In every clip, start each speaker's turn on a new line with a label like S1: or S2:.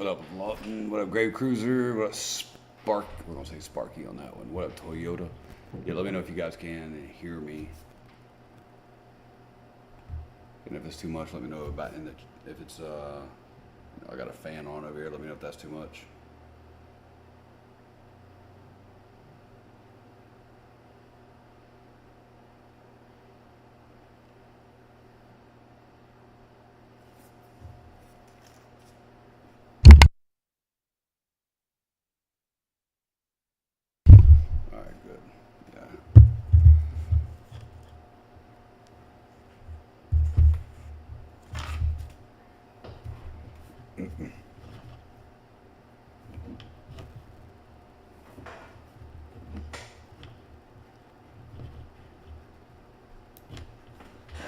S1: What up, Lawton? What up, Grave Cruiser? What up, Spark? We're gonna say Sparky on that one. What up, Toyota? Yeah, let me know if you guys can hear me. And if it's too much, let me know about if it's I got a fan on over here. Let me know if that's too much. All right, good. Yeah.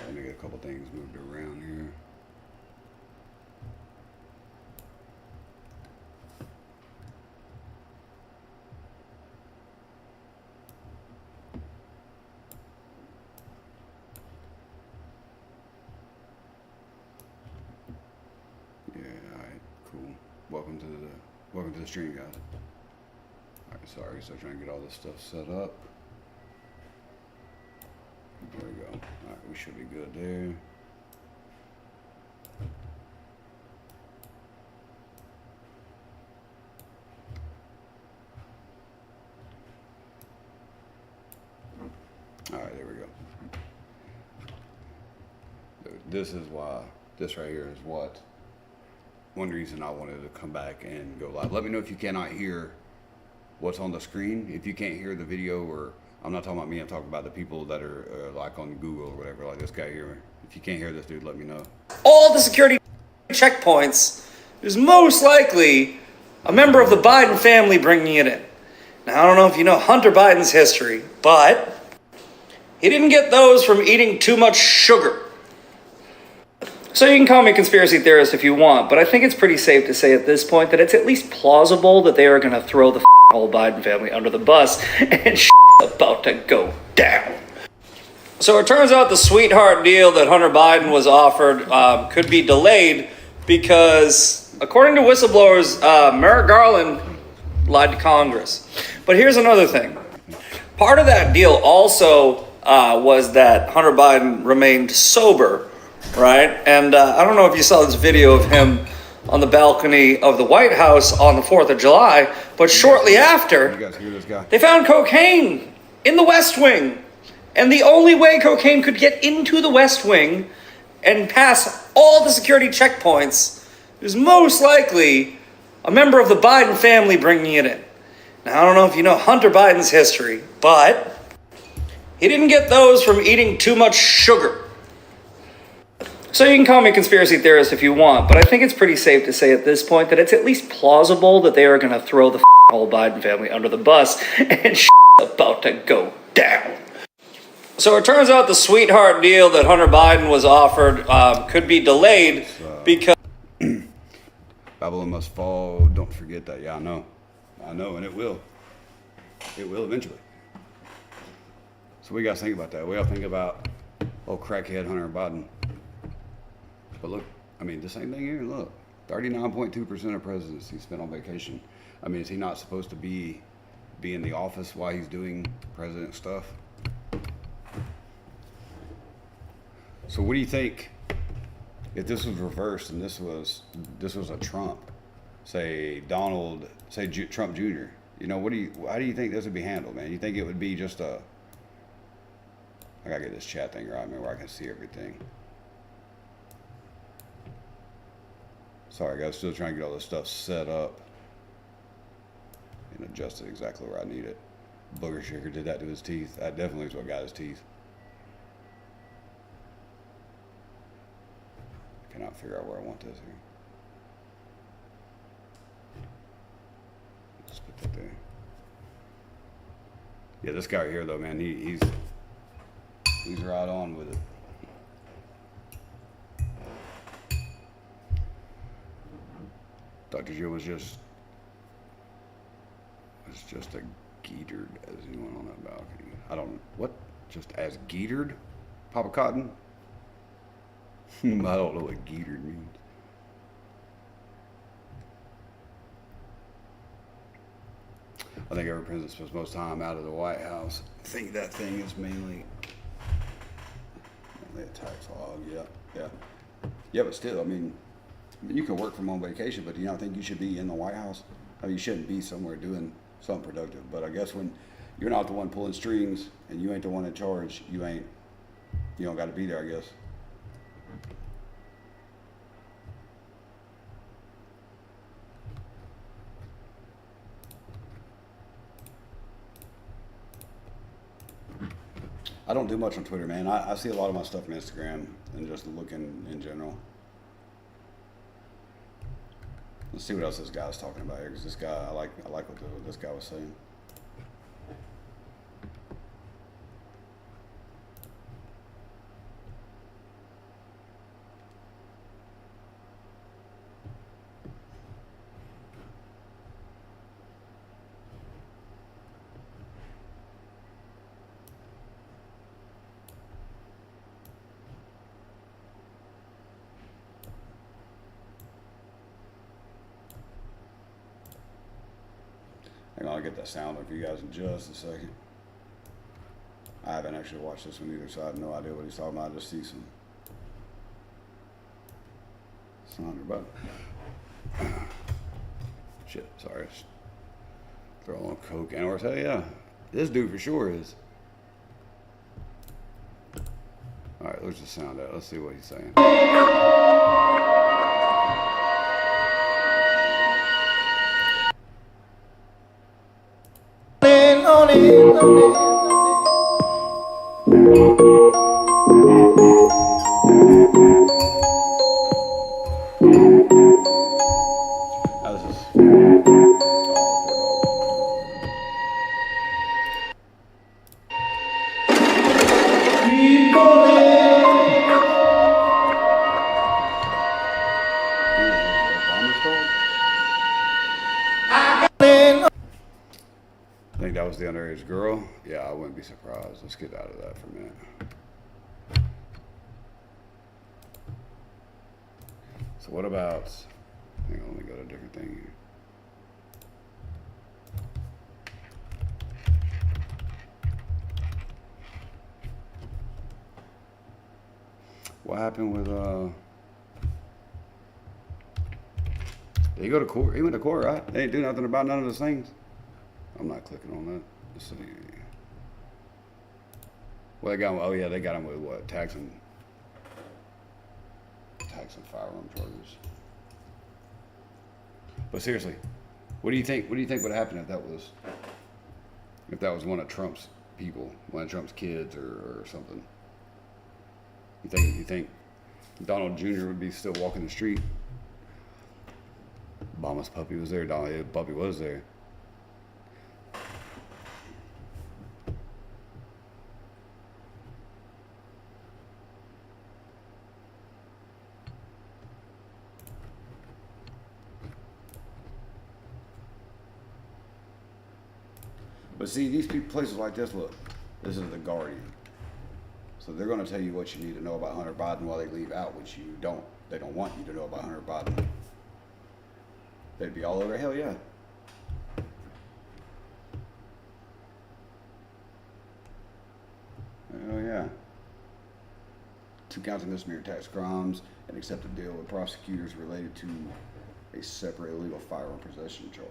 S1: Let me get a couple things moved around here. Yeah, all right, cool. Welcome to the stream, guys. All right, sorry, so trying to get all this stuff set up. There we go. All right, we should be good there. All right, there we go. This is why, this right here is what, one reason I wanted to come back and go live. Let me know if you cannot hear what's on the screen. If you can't hear the video, or I'm not talking about me, I'm talking about the people that are like on Google or whatever, like this guy here. If you can't hear this dude, let me know.
S2: All the security checkpoints, is most likely a member of the Biden family bringing it in. Now, I don't know if you know Hunter Biden's history, but he didn't get those from eating too much sugar. So you can call me a conspiracy theorist if you want, but I think it's pretty safe to say at this point that it's at least plausible that they are going to throw the whole Biden family under the bus and about to go down. So it turns out the sweetheart deal that Hunter Biden was offered could be delayed because, according to whistleblowers, Merrick Garland lied to Congress. But here's another thing. Part of that deal also was that Hunter Biden remained sober, right? And I don't know if you saw this video of him on the balcony of the White House on the 4th of July, but shortly after,
S1: You guys hear this guy?
S2: they found cocaine in the West Wing. And the only way cocaine could get into the West Wing and pass all the security checkpoints is most likely a member of the Biden family bringing it in. Now, I don't know if you know Hunter Biden's history, but he didn't get those from eating too much sugar. So you can call me a conspiracy theorist if you want, but I think it's pretty safe to say at this point that it's at least plausible that they are going to throw the whole Biden family under the bus and about to go down. So it turns out the sweetheart deal that Hunter Biden was offered could be delayed because
S1: Babylon must fall. Don't forget that. Yeah, I know, and it will. It will eventually. So what do you guys think about that? We all think about, crackhead Hunter Biden. But look, I mean, the same thing here. Look, 39.2% of presidency spent on vacation. I mean, is he not supposed to be in the office while he's doing president stuff? So what do you think if this was reversed and this was a Trump, say Trump Jr.? You know, how do you think this would be handled, man? You think it would be just I gotta get this chat thing right, man, where I can see everything. Sorry, guys, still trying to get all this stuff set up and adjusted exactly where I need it. Booger Shaker did that to his teeth. That definitely is what got his teeth. I cannot figure out where I want this here. Just put that there. Yeah, this guy right here, though, man, he's right on with it. Dr. Joe was just a geetered as he went on that balcony. Just as geetered? Papa Cotton? I don't know what geetered means. I think every president spends most time out of the White House. I think that thing is mainly a tax log. Yeah. But still, I mean, you can work from on vacation, but do you not think you should be in the White House? I mean, you shouldn't be somewhere doing something productive. But I guess when you're not the one pulling strings and you ain't the one in charge, you don't got to be there, I guess. I don't do much on Twitter, man. I see a lot of my stuff on Instagram and just looking in general. Let's see what else this guy's talking about here, because this guy, I like what this guy was saying. Hang on, I'll get that sound up for you guys in just a second. I haven't actually watched this one either, so I have no idea what he's talking about. I just see some slander, but shit, sorry. Just throw on coke and or say, yeah, this dude for sure is. All right, let's just sound out. Let's see what he's saying. Now this is I think that was the underage girl. Yeah, I wouldn't be surprised. Let's get out of that for a minute. So what about, hang on, let me go to a different thing here. What happened with, did he go to court? He went to court, right? They ain't do nothing about none of those things. I'm not clicking on that. Let's see. Well, they got him, oh yeah, they got him with what? Tax and firearm charges. But seriously, what do you think? What do you think would happen if that was one of Trump's people, one of Trump's kids, or something? You think Donald Jr. would be still walking the street? Obama's puppy was there. Donald's puppy was there. But see, these places like this, look, this is the Guardian. So they're going to tell you what you need to know about Hunter Biden while they leave out what you don't. They don't want you to know about Hunter Biden. They'd be all over, hell yeah. Oh yeah. 2 counts of misdemeanor tax crimes and accept a deal with prosecutors related to a separate illegal firearm possession charge.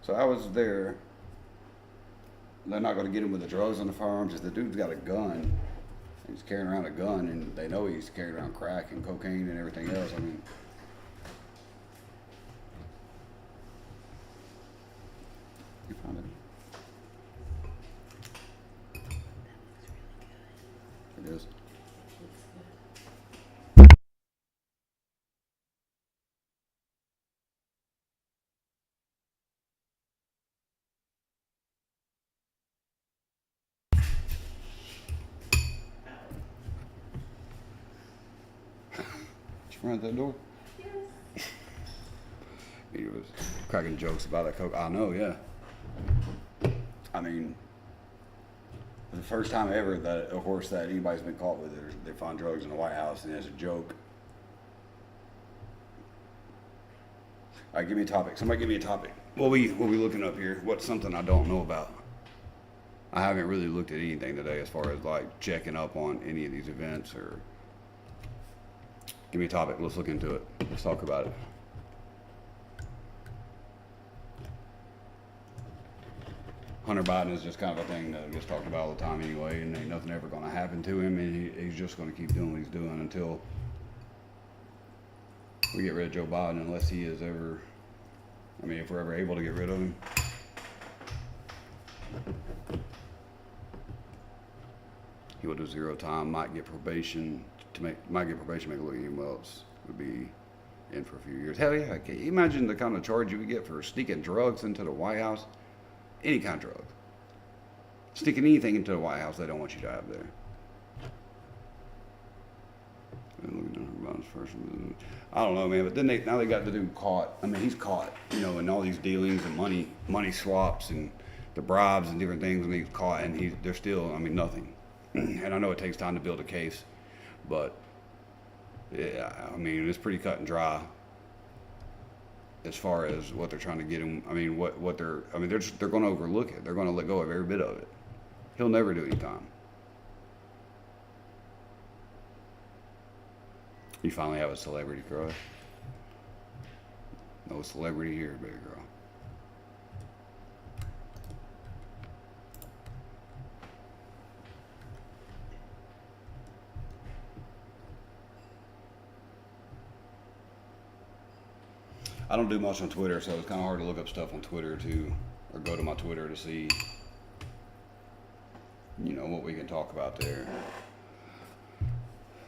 S1: So I was there. They're not going to get him with the drugs and the firearms. If the dude's got a gun, he's carrying around a gun, and they know he's carrying around crack and cocaine and everything else. I mean, you found it? It is. Run at that door? Yes. He was cracking jokes about that coke. I know, yeah. I mean, the first time ever that a horse that anybody's been caught with it, they find drugs in the White House, and as a joke. All right, give me a topic. Somebody give me a topic. What we looking up here? What's something I don't know about? I haven't really looked at anything today as far as like checking up on any of these events or. Give me a topic. Let's look into it. Let's talk about it. Hunter Biden is just kind of a thing that gets talked about all the time anyway, and ain't nothing ever going to happen to him, and he's just going to keep doing what he's doing until we get rid of Joe Biden, unless he is ever, I mean, if we're ever able to get rid of him. He will do 0 time, might get probation, make a look at him else, would be in for a few years. Hell yeah, can you imagine the kind of charge you would get for sneaking drugs into the White House? Any kind of drug. Sneaking anything into the White House they don't want you to have there. I don't know, man, but then now they got the dude caught. I mean, he's caught, you know, in all these dealings and money swaps and the bribes and different things, and he's caught, and they're still, I mean, nothing. And I know it takes time to build a case, but yeah, I mean, it's pretty cut and dry as far as what they're trying to get him. I mean, they're going to overlook it. They're going to let go of every bit of it. He'll never do any time. You finally have a celebrity crush. No celebrity here, baby girl. I don't do much on Twitter, so it's kind of hard to look up stuff on Twitter too, or go to my Twitter to see, you know, what we can talk about there.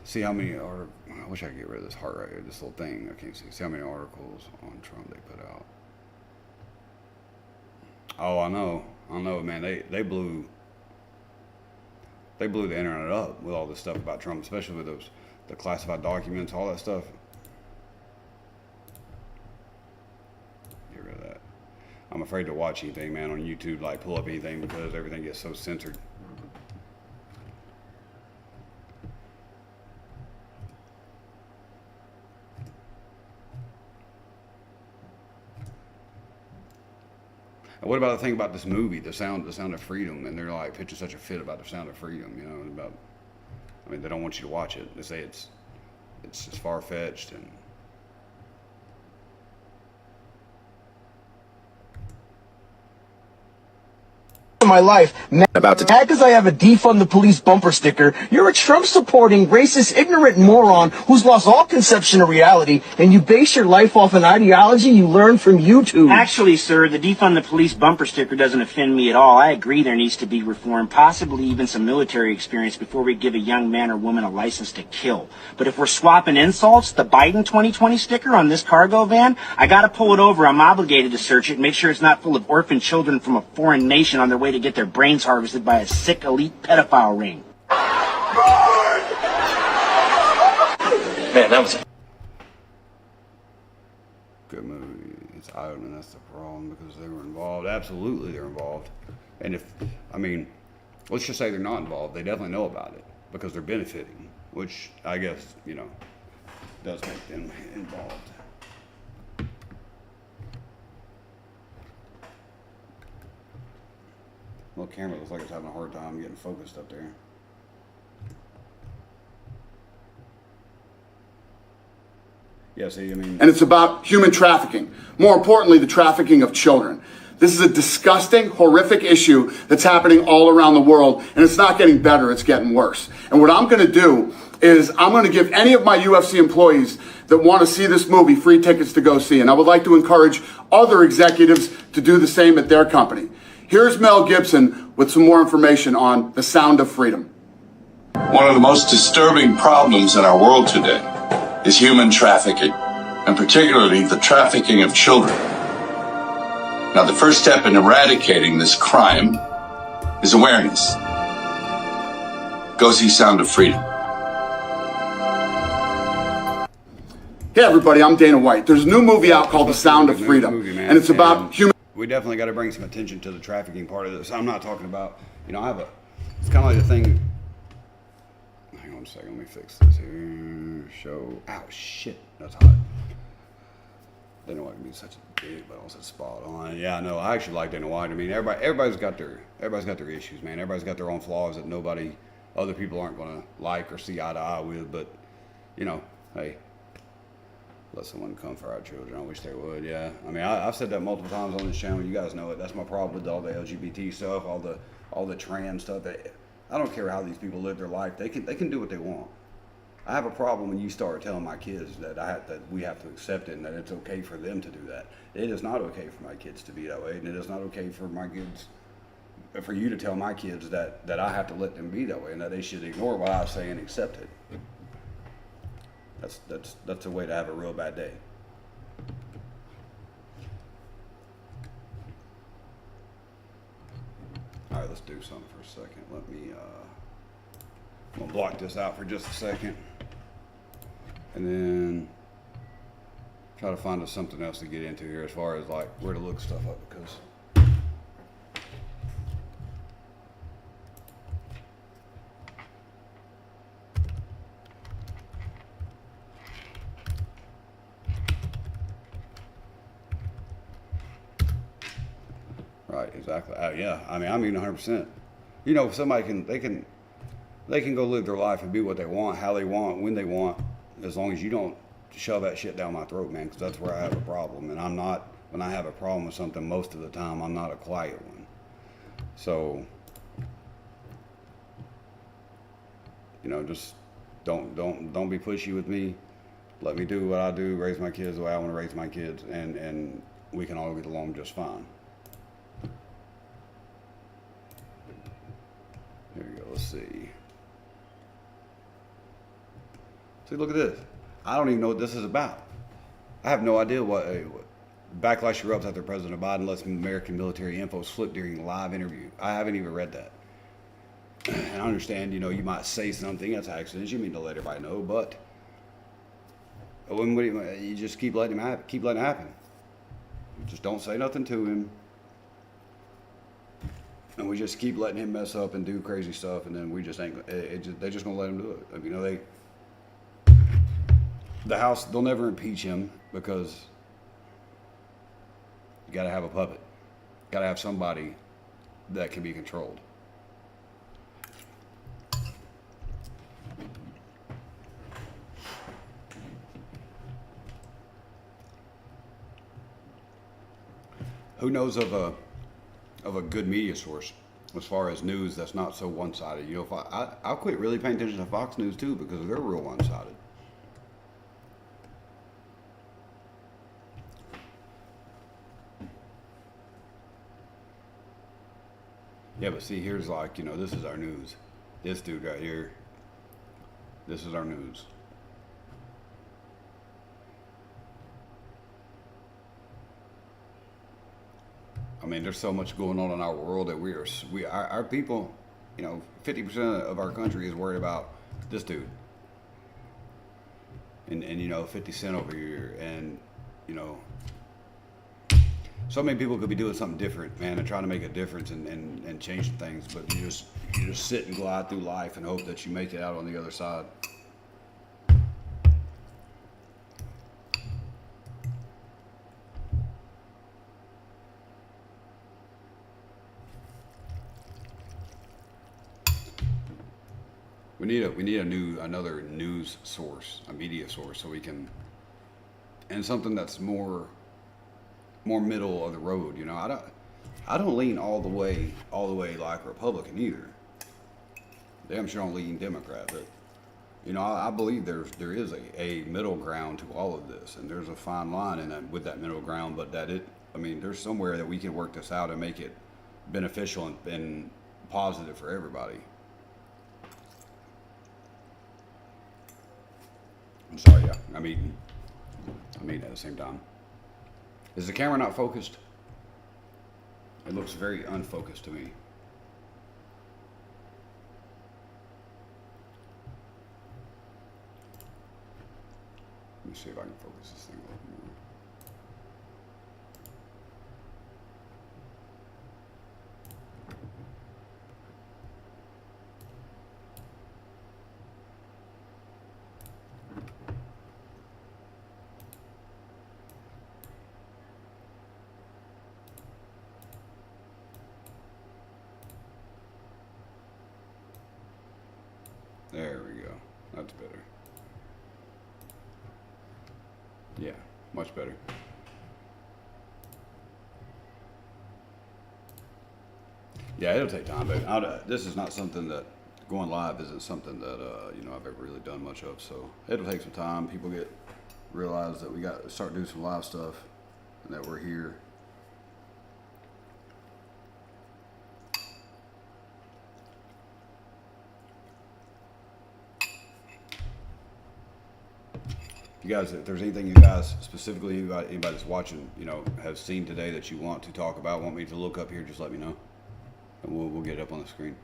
S1: See how many I wish I could get rid of this heart right here, this little thing. I can't see. See how many articles on Trump they put out. Oh, I know, man. They blew the internet up with all this stuff about Trump, especially with the classified documents, all that stuff. I'm afraid to watch anything, man, on YouTube, like pull up anything because everything gets so censored. And what about the thing about this movie, the sound of freedom, and they're like pitching such a fit about the sound of freedom, you know, they don't want you to watch it. They say it's just far-fetched and
S3: my life. Now, because I have a defund the police bumper sticker, you're a Trump-supporting, racist, ignorant moron who's lost all conception of reality, and you base your life off an ideology you learned from YouTube.
S4: Actually, sir, the defund the police bumper sticker doesn't offend me at all. I agree there needs to be reform, possibly even some military experience before we give a young man or woman a license to kill. But if we're swapping insults, the Biden 2020 sticker on this cargo van, I gotta pull it over. I'm obligated to search it, make sure it's not full of orphan children from a foreign nation on their way to get their brains harvested by a sick elite pedophile ring. Man, that was a
S1: good movie. It's Iron, that's the problem because they were involved. Absolutely, they're involved. And let's just say they're not involved. They definitely know about it because they're benefiting, which I guess, you know, does make them involved. Well, the camera looks like it's having a hard time getting focused up there. Yeah, see, and
S5: it's about human trafficking. More importantly, the trafficking of children. This is a disgusting, horrific issue that's happening all around the world, and it's not getting better, it's getting worse. And what I'm going to do is I'm going to give any of my UFC employees that want to see this movie free tickets to go see. And I would like to encourage other executives to do the same at their company. Here's Mel Gibson with some more information on The Sound of Freedom.
S6: One of the most disturbing problems in our world today is human trafficking, and particularly the trafficking of children. Now, the first step in eradicating this crime is awareness. Go see Sound of Freedom.
S5: Hey everybody, I'm Dana White. There's a new movie out called The Sound of Freedom, and it's about human...
S1: We definitely got to bring some attention to the trafficking part of this. I'm not talking about, it's kind of like the thing. Hang on a second, let me fix this here. Ow, shit, that's hot. Dana White can be such a dick, but also spot on. Yeah, no, I actually like Dana White. I mean, everybody's got their issues, man. Everybody's got their own flaws that other people aren't going to like or see eye to eye with. But you know, hey, let someone come for our children. I wish they would. Yeah, I mean, I've said that multiple times on this channel. You guys know it. That's my problem with all the LGBT stuff, all the trans stuff. I don't care how these people live their life. They can do what they want. I have a problem when you start telling my kids that we have to accept it and that it's okay for them to do that. It is not okay for my kids to be that way, and it is not okay for for you to tell my kids that I have to let them be that way and that they should ignore what I say and accept it. That's a way to have a real bad day. All right, let's do something for a second. I'm gonna block this out for just a second, and then try to find us something else to get into here as far as like where to look stuff up, because right, exactly. Yeah, I mean, 100%. You know, they can go live their life and be what they want, how they want, when they want, as long as you don't shove that shit down my throat, man, because that's where I have a problem. And when I have a problem with something, most of the time, I'm not a quiet one. So, you know, just don't be pushy with me. Let me do what I do, raise my kids the way I want to raise my kids, and we can all get along just fine. Here we go, let's see. See, look at this. I don't even know what this is about. I have no idea what backlash erupts after President Biden lets American military info slip during a live interview. I haven't even read that. And I understand, you know, you might say something that's accidents. You mean to let everybody know, but you just keep letting it happen. You just don't say nothing to him. And we just keep letting him mess up and do crazy stuff, and then we just ain't. They just gonna let him do it. I mean, you know, the House, they'll never impeach him because you got to have a puppet. Got to have somebody that can be controlled. Who knows of a good media source as far as news that's not so one-sided? You know, I'll quit really paying attention to Fox News too, because they're real one-sided. Yeah, but see, here's like, you know, this is our news. This dude right here, this is our news. I mean, there's so much going on in our world that our people, you know, 50% of our country is worried about this dude. And you know, 50 Cent over here, and you know, so many people could be doing something different, man, and trying to make a difference and change things, but you just sit and glide through life and hope that you make it out on the other side. We need another news source, a media source, so we can, and something that's more middle of the road. You know, I don't lean all the way like Republican either. Damn sure don't lean Democrat, but you know, I believe there is a middle ground to all of this, and there's a fine line in that, with that middle ground, but there's somewhere that we can work this out and make it beneficial and positive for everybody. I'm sorry, yeah, I mean at the same time. Is the camera not focused? It looks very unfocused to me. Let me see if I can focus this thing a little more. There we go. That's better. Yeah, much better. Yeah, it'll take time, but this is not something that going live isn't something that you know, I've ever really done much of. So it'll take some time. People realize that we got to start doing some live stuff and that we're here. You guys, if there's anything you guys, specifically anybody that's watching, you know, have seen today that you want to talk about, want me to look up here, just let me know, and we'll get it up on the screen.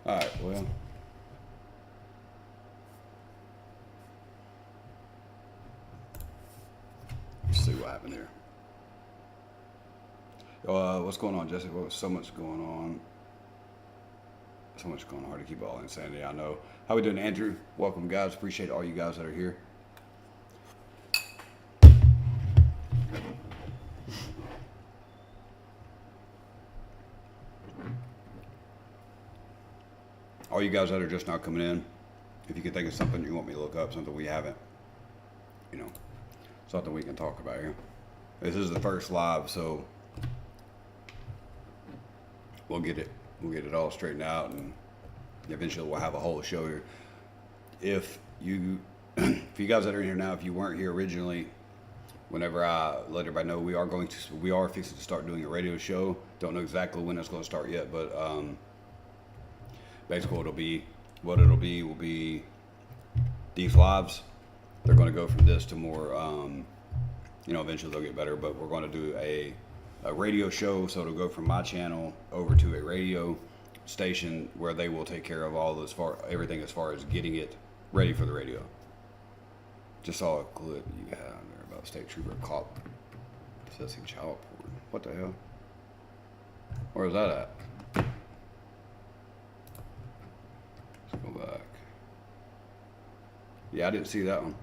S1: All right, well. Let's see what happened here. What's going on, Jesse? Well, so much going on. So much going on. Hard to keep all insanity, I know. How we doing, Andrew? Welcome, guys. Appreciate all you guys that are here. All you guys that are just now coming in, if you can think of something you want me to look up, something we haven't, you know, something we can talk about here. This is the first live, so we'll get it all straightened out, and eventually we'll have a whole show here. If you guys that are in here now, if you weren't here originally, whenever I let everybody know, we are fixing to start doing a radio show. Don't know exactly when it's going to start yet, but basically what it'll be will be these lives. They're going to go from this to more, you know, eventually they'll get better, but we're going to do a radio show. So it'll go from my channel over to a radio station where they will take care of everything as far as getting it ready for the radio. Just saw a clip you had on there about a state trooper caught possessing child porn. What the hell? Where is that at? Go back. Yeah, I didn't see that one.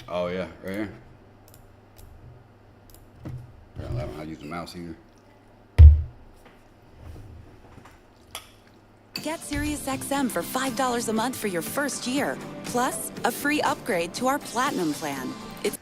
S1: Oh yeah, right here. Apparently I don't know how to use the mouse either.
S7: Get SiriusXM for $5 a month for your first year, plus a free upgrade to our Platinum plan. It's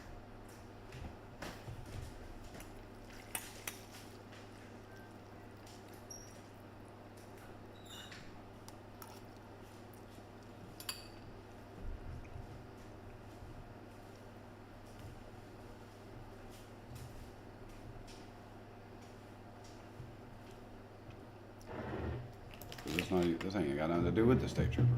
S1: This ain't got nothing to do with the state trooper.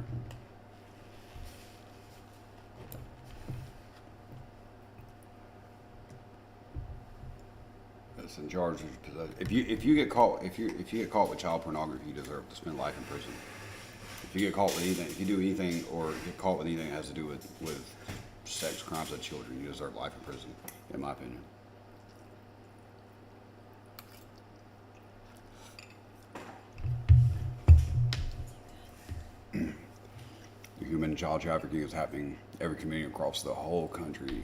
S1: That's in charge of possession. If you get caught with child pornography, you deserve to spend life in prison. If you get caught with anything, if you do anything or get caught with anything that has to do with sex crimes of children, you deserve life in prison, in my opinion. Human and child trafficking is happening every community across the whole country,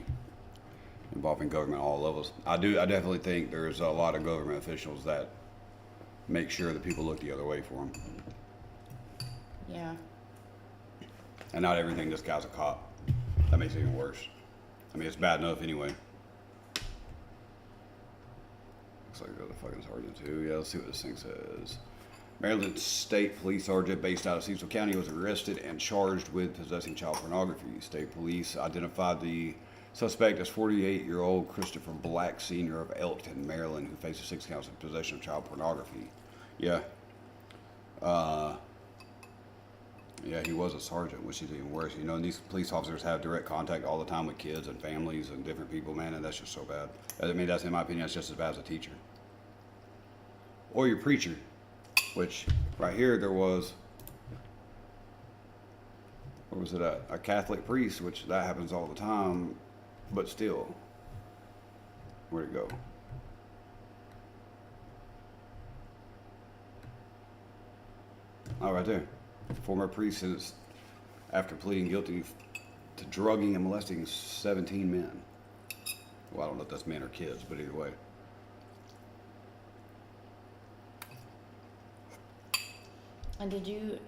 S1: involving government at all levels. I definitely think there's a lot of government officials that make sure that people look the other way for them.
S8: Yeah.
S1: And not everything, this guy's a cop. That makes it even worse. I mean, it's bad enough anyway. Looks like there's a fucking sergeant too. Yeah, let's see what this thing says. Maryland State Police Sergeant based out of Cecil County was arrested and charged with possessing child pornography. State Police identified the suspect as 48-year-old Christopher Black, Sr. of Elkton, Maryland, who faces 6 counts of possession of child pornography. Yeah. Yeah, he was a sergeant, which is even worse. You know, and these police officers have direct contact all the time with kids and families and different people, man, and that's just so bad. I mean, that's, in my opinion, that's just as bad as a teacher. Or your preacher, which right here there was, where was it at? A Catholic priest, which that happens all the time, but still, where'd it go? Oh, right there. Former priest sentenced after pleading guilty to drugging and molesting 17 men. Well, I don't know if that's men or kids, but either way.
S8: And did you,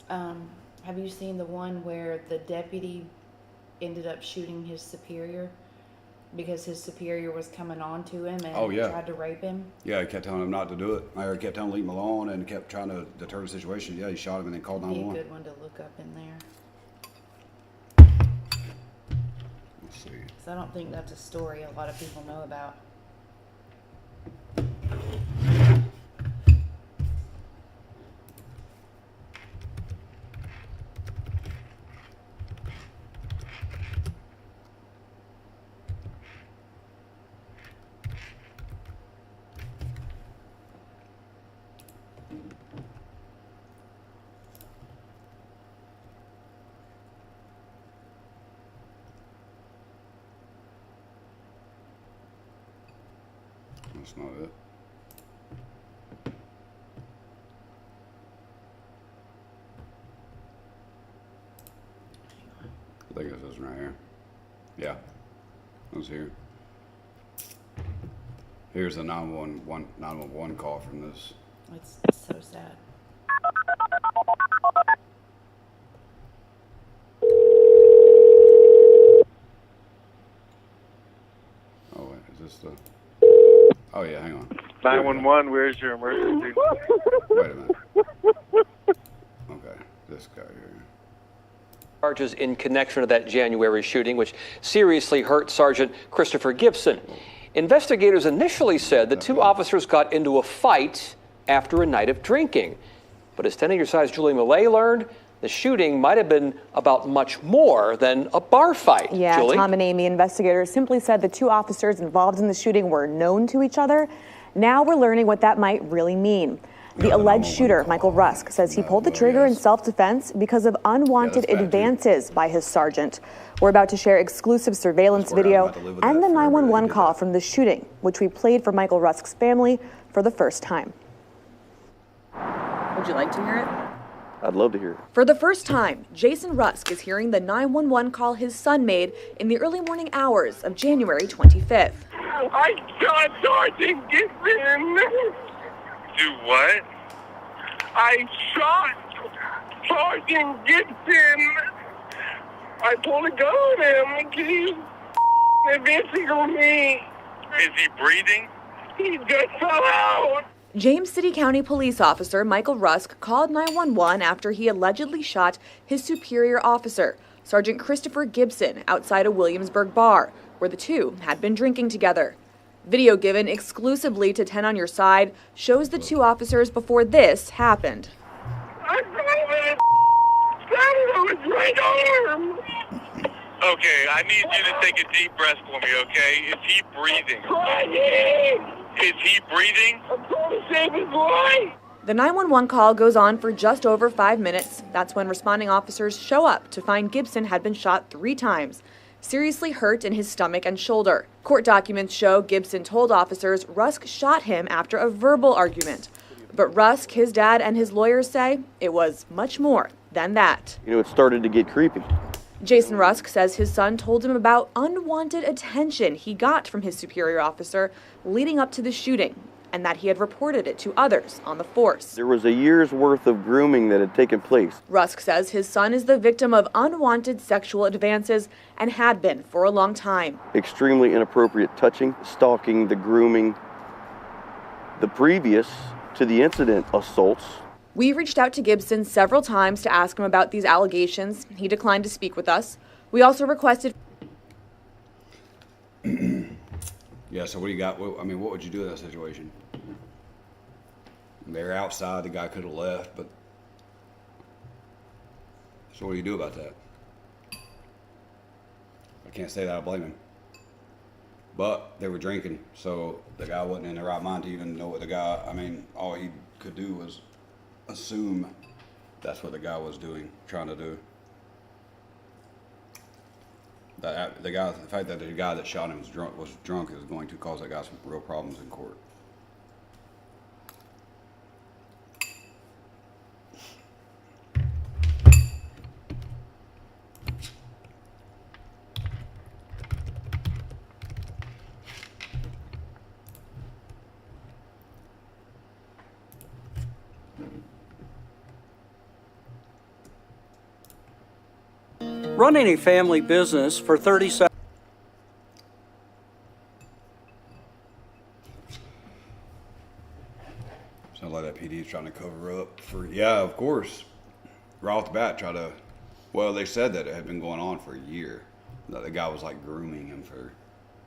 S8: have you seen the one where the deputy ended up shooting his superior because his superior was coming on to him and
S1: Oh, yeah.
S8: tried to rape him?
S1: Yeah, he kept telling him not to do it. I kept telling him to leave him alone and kept trying to deter the situation. Yeah, he shot him and then called
S8: Be a
S1: 911.
S8: good one to look up in there.
S1: Let's see.
S8: 'Cause I don't think that's a story a lot of people know about.
S1: That's not it. I think it's this one right here. Yeah, it was here. Here's the 911 call from this.
S8: It's so sad.
S1: Oh wait, is this the? Oh yeah, hang on.
S9: 911, where's your emergency?
S1: Wait a minute. Okay, this guy here.
S10: Charges in connection to that January shooting, which seriously hurt Sergeant Christopher Gibson. Investigators initially said the two officers got into a fight after a night of drinking. But as 10 on Your Side's Julie Millay learned, the shooting might have been about much more than a bar fight.
S11: Yeah,
S10: Julie?
S11: Tom and Amy, investigators simply said the two officers involved in the shooting were known to each other. Now we're learning what that might really mean. The alleged shooter, Michael Rusk, says he pulled the trigger in self-defense because of unwanted advances by his sergeant. We're about to share exclusive surveillance video and the 911 call from the shooting, which we played for Michael Rusk's family for the first time. Would you like to hear it?
S9: I'd love to hear it.
S11: For the first time, Jason Rusk is hearing the 911 call his son made in the early morning hours of January 25th.
S12: I shot Sergeant Gibson.
S9: Do what?
S12: I shot Sergeant Gibson. I pulled a gun on him because he advancing on me.
S9: Is he breathing?
S12: He just fell out.
S11: James City County police officer Michael Rusk called 911 after he allegedly shot his superior officer, Sergeant Christopher Gibson, outside a Williamsburg bar, where the two had been drinking together. Video given exclusively to 10 on Your Side shows the two officers before this happened.
S12: I shot him in his right arm.
S9: Okay, I need you to take a deep breath for me, okay? Is he breathing?
S12: Crying.
S9: Is he breathing?
S12: I'm trying to save his life.
S11: The 911 call goes on for just over 5 minutes. That's when responding officers show up to find Gibson had been shot 3 times, seriously hurt in his stomach and shoulder. Court documents show Gibson told officers Rusk shot him after a verbal argument. But Rusk, his dad, and his lawyers say it was much more than that.
S9: You know, it started to get creepy.
S11: Jason Rusk says his son told him about unwanted attention he got from his superior officer leading up to the shooting, and that he had reported it to others on the force.
S9: There was a year's worth of grooming that had taken place.
S11: Rusk says his son is the victim of unwanted sexual advances and had been for a long time.
S9: Extremely inappropriate touching, stalking, the grooming, the previous to the incident assaults.
S11: We reached out to Gibson several times to ask him about these allegations. He declined to speak with us. We also requested...
S1: Yeah, so what do you got? I mean, what would you do in that situation? They're outside, the guy could have left, but So what do you do about that? I can't say that I blame him. But they were drinking, so the guy wasn't in the right mind to even know what the guy, I mean, all he could do was assume that's what the guy was doing, trying to do. The fact that the guy that shot him was drunk is going to cause that guy some real problems in court.
S13: Running a family business for 37.
S1: Sounds like that PD is trying to cover up for, yeah, of course. Right off the bat, well, they said that it had been going on for a year. That the guy was like grooming him for,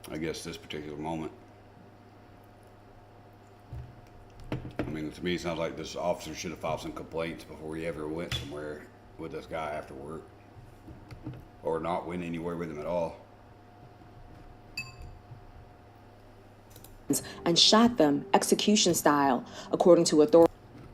S1: I guess, this particular moment. I mean, to me, it sounds like this officer should have filed some complaints before he ever went somewhere with this guy after work. Or not went anywhere with him at all.
S14: And shot them execution style, according to authorities.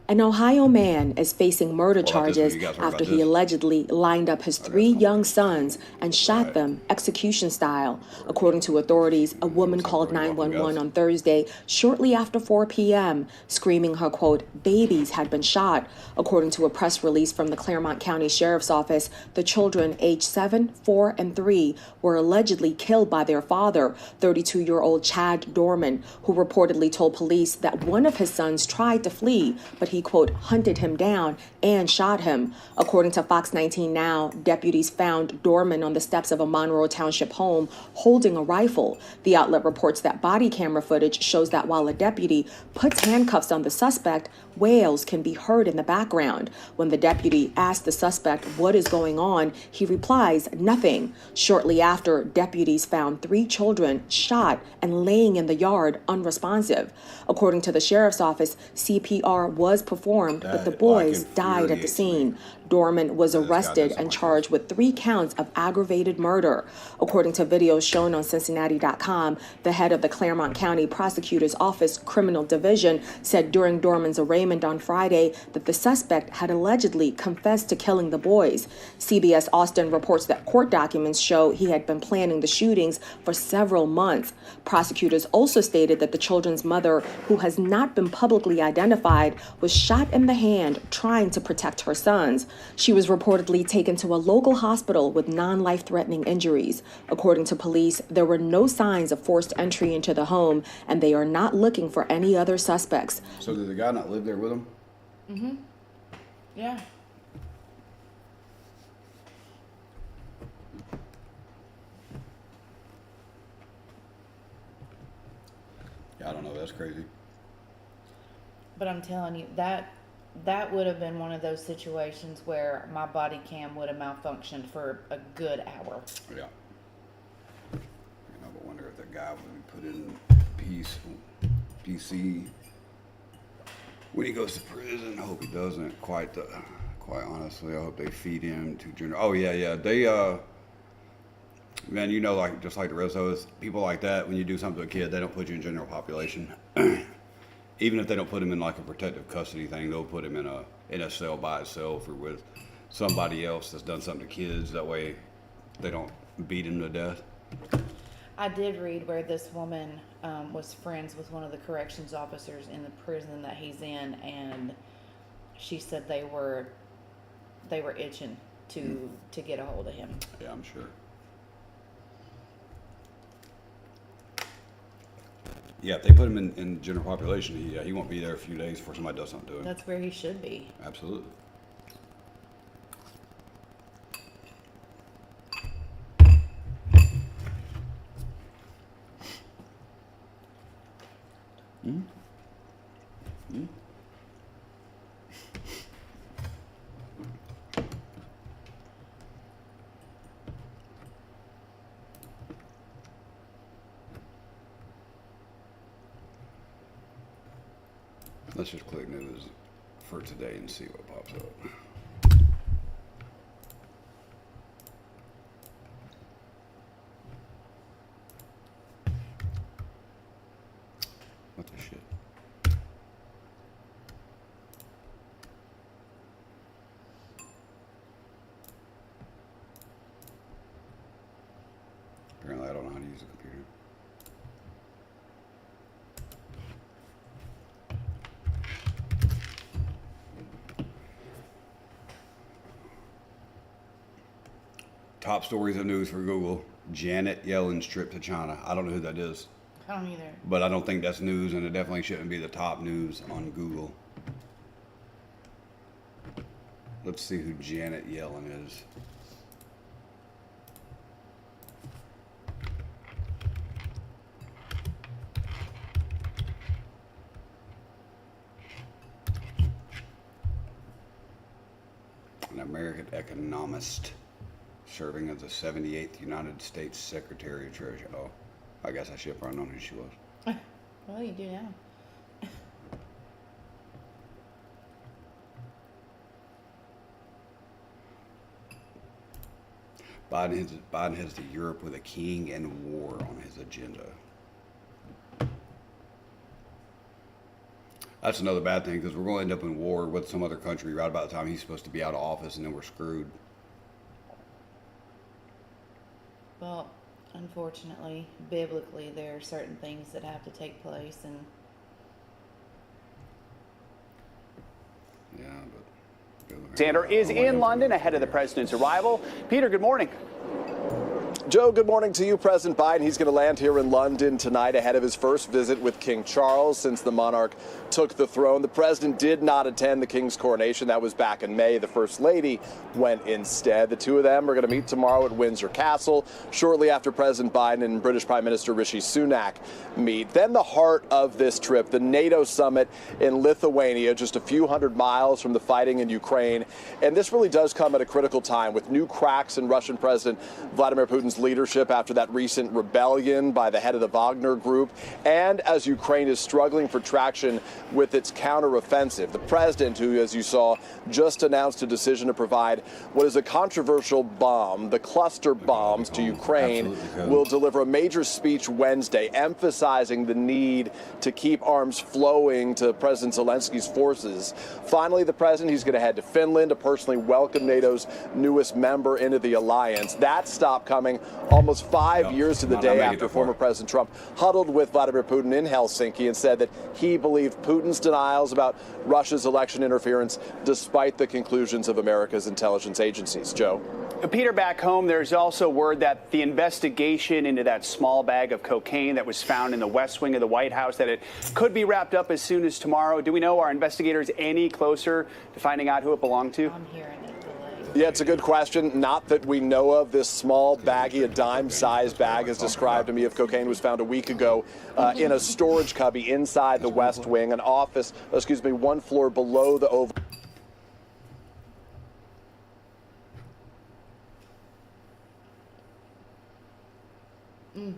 S14: An Ohio man is facing murder charges after he allegedly lined up his 3 young sons and shot them execution style. According to authorities, a woman called 911 on Thursday shortly after 4 p.m., screaming her, quote, babies had been shot. According to a press release from the Claremont County Sheriff's Office, the children aged 7, 4, and 3 were allegedly killed by their father, 32-year-old Chad Dorman, who reportedly told police that one of his sons tried to flee, but he, quote, hunted him down and shot him. According to Fox 19 Now, deputies found Dorman on the steps of a Monroe Township home holding a rifle. The outlet reports that body camera footage shows that while a deputy puts handcuffs on the suspect, wails can be heard in the background. When the deputy asks the suspect what is going on, he replies, nothing. Shortly after, deputies found 3 children shot and laying in the yard unresponsive. According to the sheriff's office, CPR was performed, but the boys died at the scene. Dorman was arrested and charged with 3 counts of aggravated murder. According to videos shown on Cincinnati.com, the head of the Claremont County Prosecutor's Office Criminal Division said during Dorman's arraignment on Friday that the suspect had allegedly confessed to killing the boys. CBS Austin reports that court documents show he had been planning the shootings for several months. Prosecutors also stated that the children's mother, who has not been publicly identified, was shot in the hand trying to protect her sons. She was reportedly taken to a local hospital with non-life-threatening injuries. According to police, there were no signs of forced entry into the home, and they are not looking for any other suspects.
S1: So did the guy not live there with him?
S8: Mm-hmm. Yeah.
S1: Yeah, I don't know. That's crazy.
S8: But I'm telling you, that would have been one of those situations where my body cam would have malfunctioned for a good hour.
S1: Yeah. You know, but wonder if that guy would be put in PC when he goes to prison. I hope he doesn't. Quite honestly, I hope they feed him to junior. Oh yeah. They man, you know, like just like the rest of us, people like that. When you do something to a kid, they don't put you in general population. Even if they don't put him in like a protective custody thing, they'll put him in a cell by itself or with somebody else that's done something to kids. That way, they don't beat him to death.
S8: I did read where this woman was friends with one of the corrections officers in the prison that he's in, and she said they were itching to get a hold of him.
S1: Yeah, I'm sure. Yeah, if they put him in general population, he won't be there a few days before somebody does something to him.
S8: That's where he should be.
S1: Absolutely. Let's just click news for today and see what pops up. What the shit? Apparently I don't know how to use a computer. Top stories of news for Google. Janet Yellen's trip to China. I don't know who that is.
S8: I don't either.
S1: But I don't think that's news, and it definitely shouldn't be the top news on Google. Let's see who Janet Yellen is. An American economist serving as the 78th United States Secretary of Treasury. Oh, I guess I should have probably known who she was.
S8: Well, you do now.
S1: Biden heads to Europe with a king and war on his agenda. That's another bad thing, because we're going to end up in war with some other country right about the time he's supposed to be out of office, and then we're screwed.
S8: Well, unfortunately, biblically, there are certain things that have to take place, and
S1: yeah, but
S15: Alexander is in London ahead of the president's arrival. Peter, good morning.
S16: Joe, good morning to you. President Biden, he's going to land here in London tonight ahead of his first visit with King Charles since the monarch took the throne. The president did not attend the king's coronation. That was back in May. The first lady went instead. The two of them are going to meet tomorrow at Windsor Castle, shortly after President Biden and British Prime Minister Rishi Sunak meet. Then the heart of this trip, the NATO summit in Lithuania, just a few hundred miles from the fighting in Ukraine. And this really does come at a critical time with new cracks in Russian President Vladimir Putin's leadership after that recent rebellion by the head of the Wagner Group, and as Ukraine is struggling for traction with its counteroffensive. The president, who, as you saw, just announced a decision to provide what is a controversial bomb, the cluster bombs, to Ukraine, will deliver a major speech Wednesday emphasizing the need to keep arms flowing to President Zelensky's forces. Finally, the president, he's going to head to Finland to personally welcome NATO's newest member into the alliance. That stop coming almost 5 years to the day after former President Trump huddled with Vladimir Putin in Helsinki and said that he believed Putin's denials about Russia's election interference despite the conclusions of America's intelligence agencies. Joe?
S15: Peter, back home, there's also word that the investigation into that small bag of cocaine that was found in the West Wing of the White House, that it could be wrapped up as soon as tomorrow. Do we know, are investigators any closer to finding out who it belonged to?
S8: I'm hearing it.
S16: Yeah, it's a good question. Not that we know of. This small baggie, a dime-sized bag, as described to me, of cocaine was found a week ago in a storage cubby inside the West Wing, an office, one floor below the Oval.
S8: You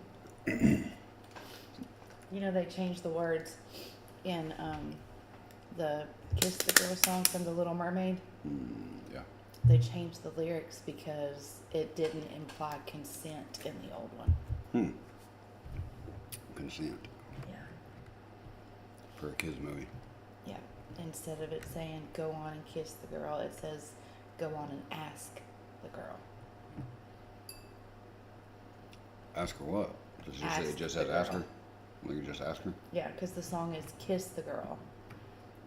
S8: know, they changed the words in the Kiss the Girl song from The Little Mermaid.
S1: Yeah.
S8: They changed the lyrics because it didn't imply consent in the old one.
S1: Consent.
S8: Yeah.
S1: For a kids movie.
S8: Yeah. Instead of it saying go on and kiss the girl, it says go on and ask the girl.
S1: Ask her what? It just says
S8: the
S1: ask
S8: girl.
S1: her? Well, you just ask her?
S8: Yeah, because the song is Kiss the Girl.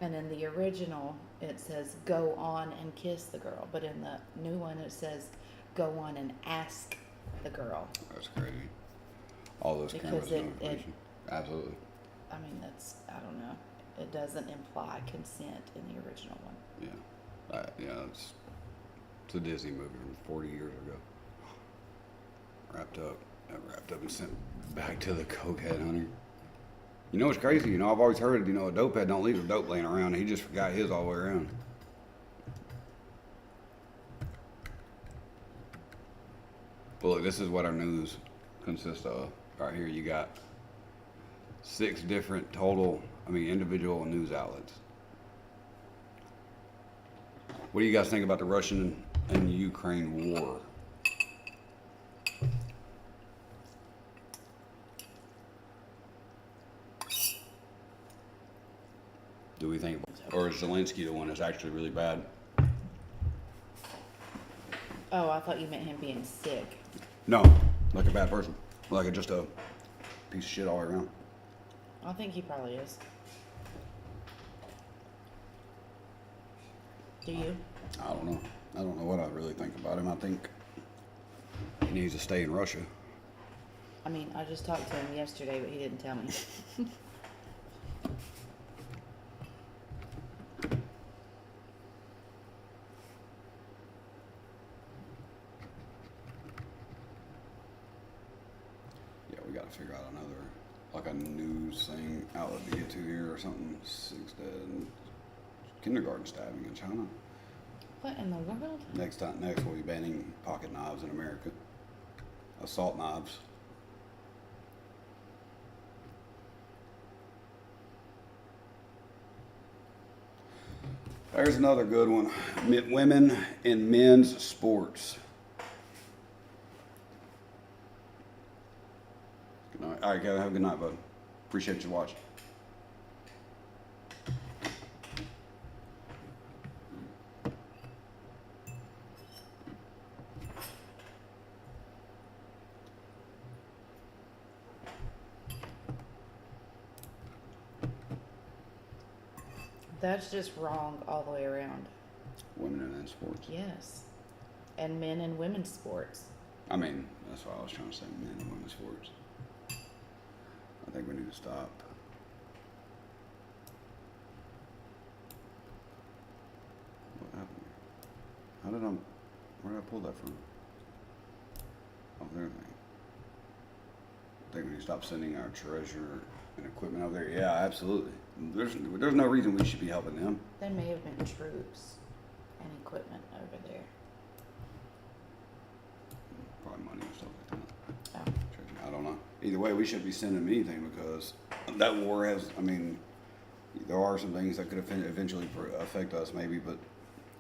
S8: And in the original, it says go on and kiss the girl. But in the new one, it says go on and ask the girl.
S1: That's crazy. All those
S8: Because
S1: cameras
S8: it-
S1: and information. Absolutely.
S8: I mean, I don't know. It doesn't imply consent in the original one.
S1: Yeah. Yeah, it's a Disney movie from 40 years ago. Wrapped up and sent back to the cokehead hunter. You know what's crazy? You know, I've always heard, a dope head don't leave a dope laying around. He just forgot his all the way around. But look, this is what our news consists of. Right here, you got 6 different individual news outlets. What do you guys think about the Russian and Ukraine war? do we think, or is Zelensky the one that's actually really bad?
S8: Oh, I thought you meant him being sick.
S1: No, like a bad person, like just a piece of shit all around.
S8: I think he probably is. Do you?
S1: I don't know. I don't know what I really think about him. I think he needs to stay in Russia.
S8: I mean, I just talked to him yesterday, but he didn't tell me.
S1: Yeah, we got to figure out another, like a news thing outlet to get to here or something. 6 dead. Kindergarten stabbing in China.
S8: What in the world?
S1: Next we'll be banning pocket knives in America. Assault knives. There's another good one. Women in men's sports. Good night. All right, Kevin, have a good night, bud. Appreciate you watching.
S8: That's just wrong all the way around.
S1: Women in men's sports.
S8: Yes. And men and women's sports.
S1: I mean, that's what I was trying to say, men and women's sports. I think we need to stop. What happened? Where did I pull that from? Oh, there they. I think we need to stop sending our treasure and equipment over there. Yeah, absolutely. There's no reason we should be helping them.
S8: There may have been troops and equipment over there.
S1: Probably money and stuff like that.
S8: Oh.
S1: Treasure, I don't know. Either way, we shouldn't be sending them anything because that war has, I mean, there are some things that could eventually affect us maybe, but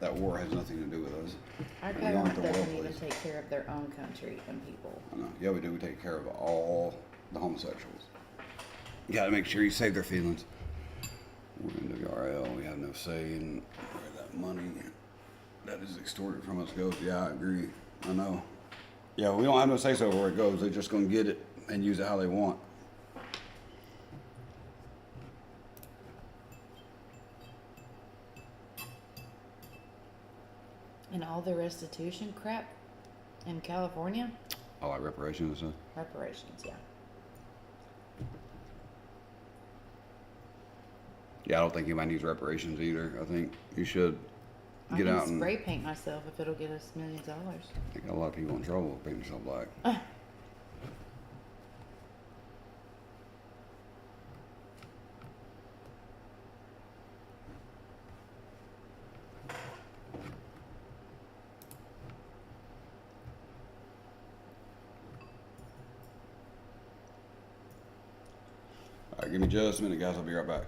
S1: that war has nothing to do with us.
S8: Our
S1: We aren't
S8: government
S1: the
S8: doesn't
S1: world
S8: even
S1: police.
S8: take care of their own country and people.
S1: I know. Yeah, we do. We take care of all the homosexuals. You gotta make sure you save their feelings. We're in WRL. We have no say in where that money that is extorted from us goes. Yeah, I agree. I know. Yeah, we don't have no say so where it goes. They're just gonna get it and use it how they want.
S8: And all the restitution crap in California?
S1: Oh, like reparations and stuff.
S8: Reparations, yeah.
S1: Yeah, I don't think anybody needs reparations either. I think you should get
S8: I
S1: out
S8: can
S1: and.
S8: spray paint myself if it'll get us millions of dollars.
S1: I got a lot of people in trouble painting themselves black. All right, give me just a minute, guys. I'll be right back.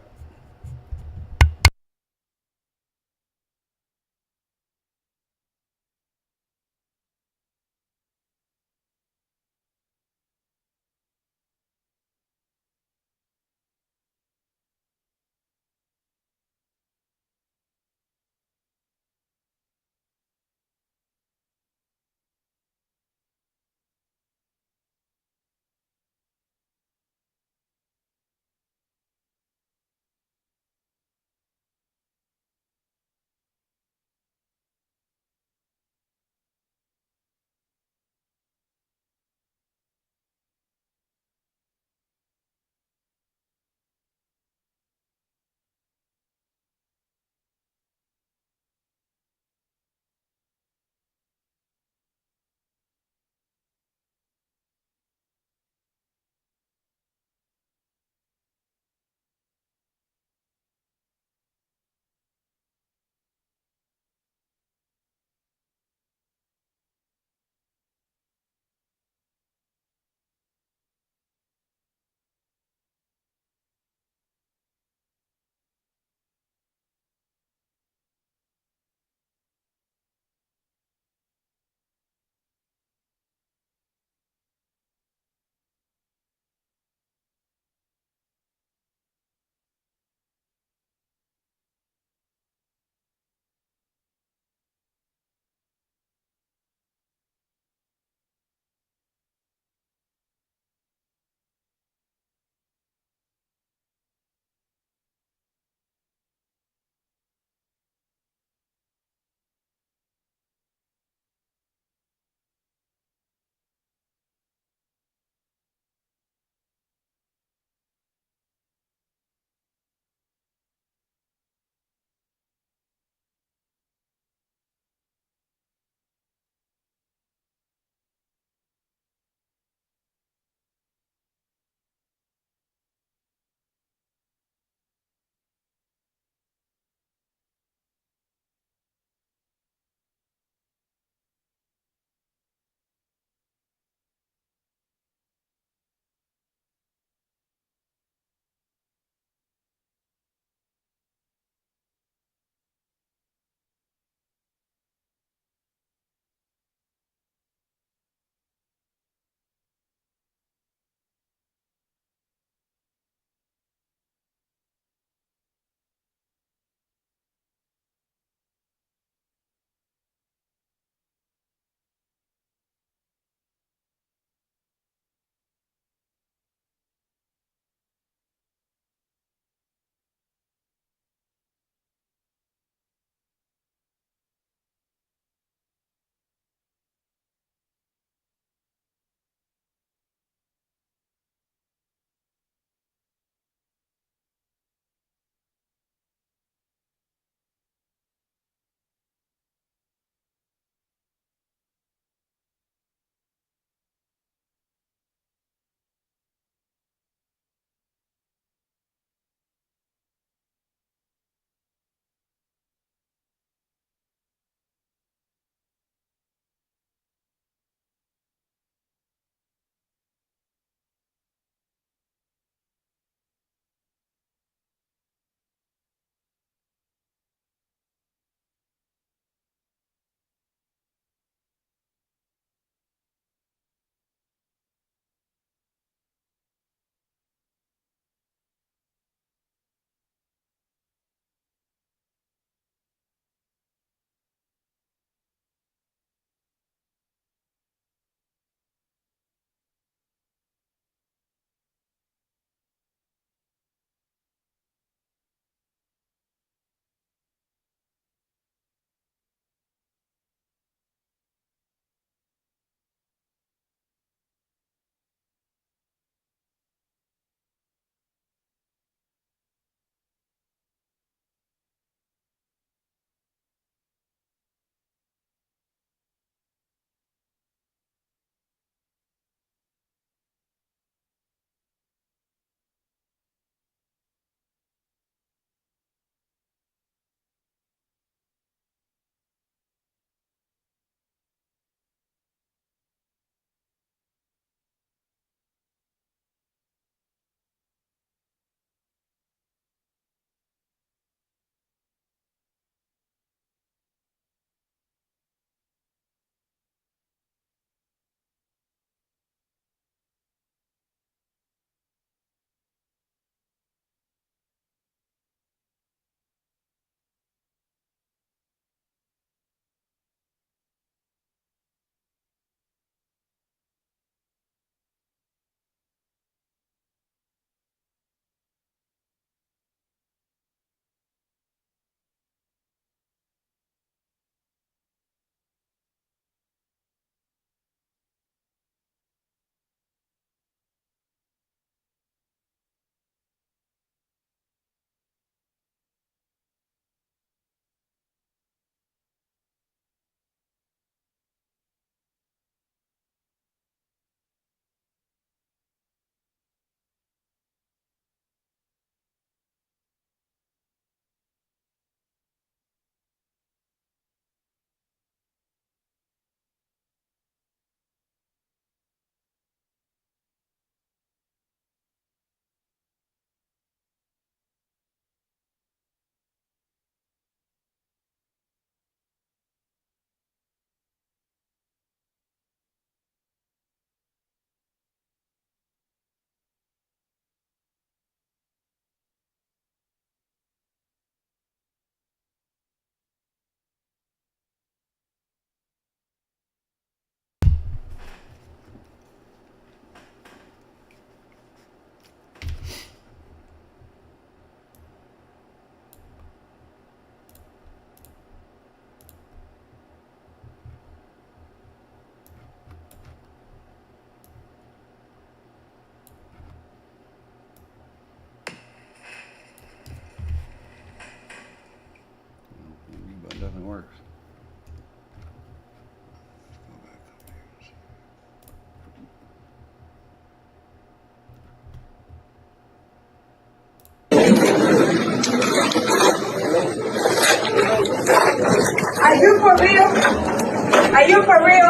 S12: Are you for real?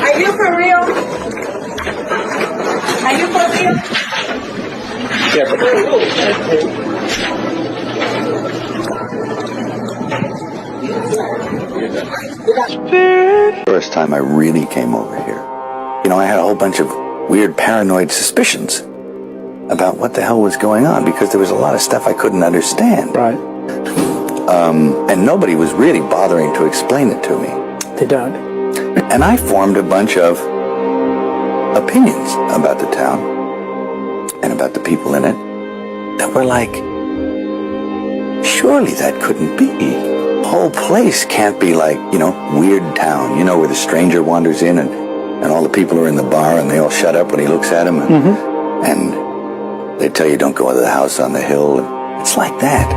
S12: Are you for real? Are you for real?
S17: Yeah, but
S18: First time I really came over here, you know, I had a whole bunch of weird paranoid suspicions about what the hell was going on because there was a lot of stuff I couldn't understand.
S17: Right.
S18: And nobody was really bothering to explain it to me.
S17: They don't.
S18: And I formed a bunch of opinions about the town and about the people in it that were like, surely that couldn't be. The whole place can't be like, you know, Weird Town, you know, where the stranger wanders in and all the people are in the bar and they all shut up when he looks at them and they tell you don't go into the house on the hill. It's like that.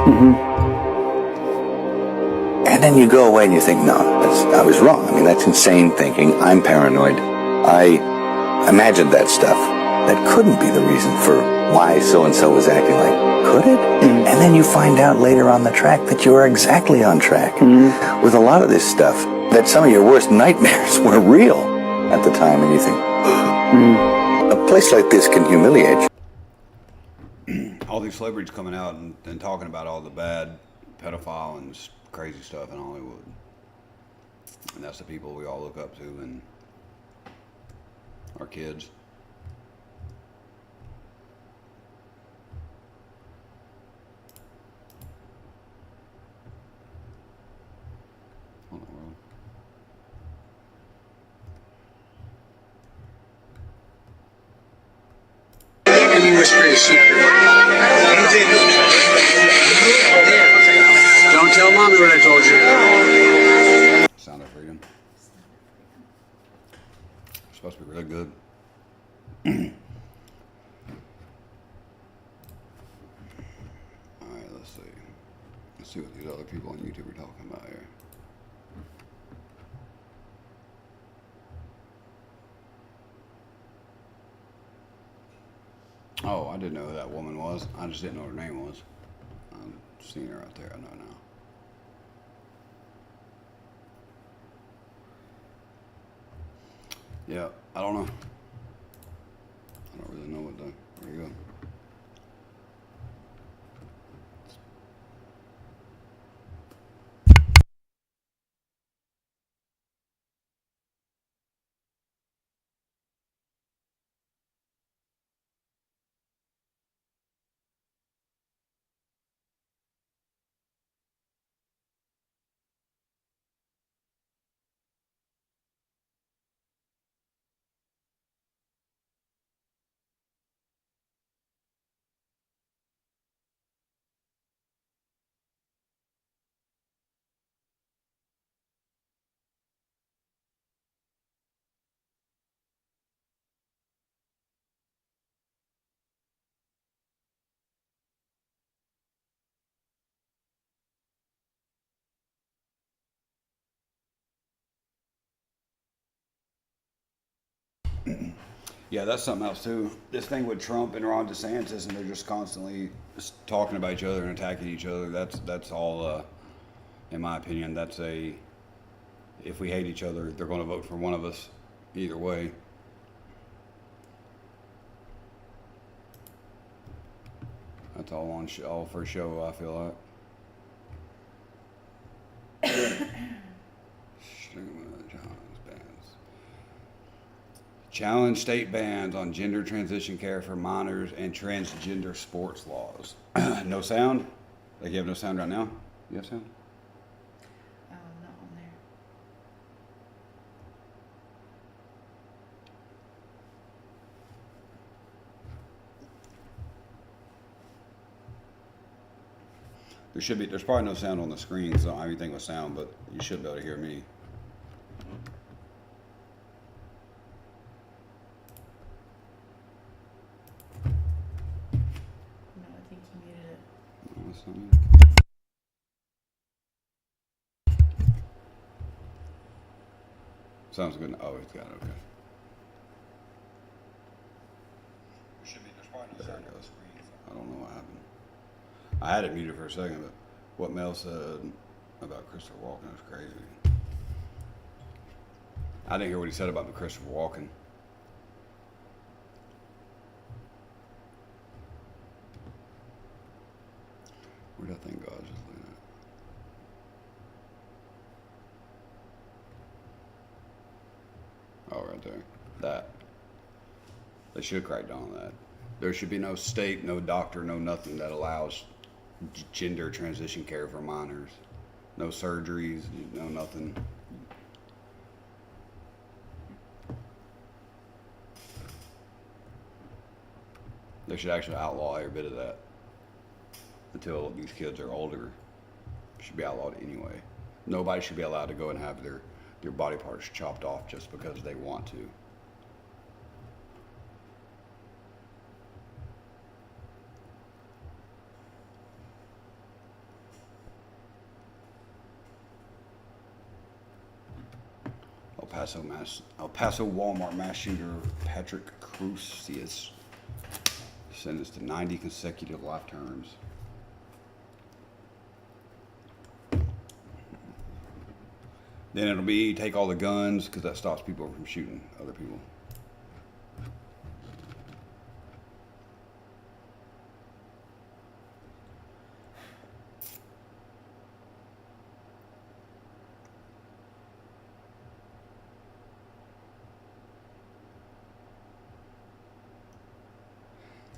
S18: And then you go away and you think, no, I was wrong. I mean, that's insane thinking. I'm paranoid. I imagined that stuff. That couldn't be the reason for why so-and-so was acting like, could it? And then you find out later on the track that you are exactly on track with a lot of this stuff, that some of your worst nightmares were real at the time, and you think, a place like this can humiliate you.
S1: All these celebrities coming out and talking about all the bad pedophile and crazy stuff in Hollywood. And that's the people we all look up to and our kids. What in the world?
S12: Let me whisper a secret. Don't tell mommy what I told you.
S1: Sound of Freedom. It's supposed to be really good. Alright, let's see. Let's see what these other people on YouTube are talking about here. Oh, I didn't know who that woman was. I just didn't know her name was. I've seen her out there, I know now. Yeah, I don't know. I don't really know what the, where you go. Yeah, that's something else too. This thing with Trump and Ron DeSantis, and they're just constantly just talking about each other and attacking each other. That's all, in my opinion, that's a, if we hate each other, they're going to vote for one of us either way. That's all on all for show, I feel like. Challenge state bans on gender transition care for minors and transgender sports laws. No sound? Like you have no sound right now? You have sound?
S8: Not on there.
S1: There's probably no sound on the screen, so I don't have anything with sound, but you should be able to hear me. Sounds good. Oh, it's got it. Okay. There's probably no sound on the screen. I don't know what happened. I had it muted for a second, but what Mel said about Christopher Walken is crazy. I didn't hear what he said about Christopher Walken. Where did that thing go? I was just looking at it. Oh, right there. That. They should crack down on that. There should be no state, no doctor, no nothing that allows gender transition care for minors. No surgeries, no nothing. They should actually outlaw every bit of that until these kids are older. It should be outlawed anyway. Nobody should be allowed to go and have their body parts chopped off just because they want to. El Paso Walmart mass shooter Patrick Crusius sentenced to 90 consecutive life terms. Then it'll be take all the guns because that stops people from shooting other people.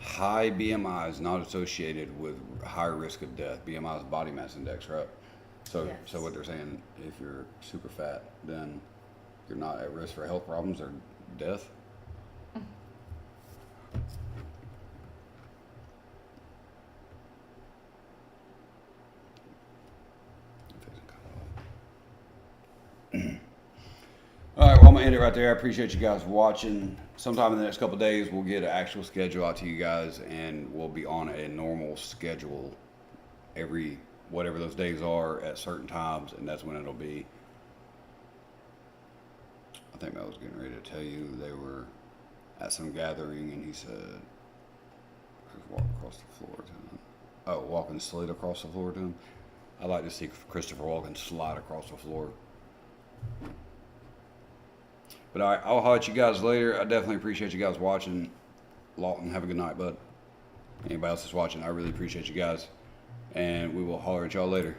S1: High BMI is not associated with higher risk of death. BMI is body mass index, right? So,
S8: Yes.
S1: So what they're saying, if you're super fat, then you're not at risk for health problems or death. All right, well, I'm gonna end it right there. I appreciate you guys watching. Sometime in the next couple of days, we'll get an actual schedule out to you guys, and we'll be on a normal schedule every whatever those days are at certain times, and that's when it'll be. I think I was getting ready to tell you they were at some gathering, and he said, "Walk across the floor to him." Oh, walking slid across the floor to him. I'd like to see Christopher Walken slide across the floor. But all right, I'll holler at you guys later. I definitely appreciate you guys watching. Lawton, have a good night, bud. Anybody else that's watching, I really appreciate you guys. And we will holler at y'all later.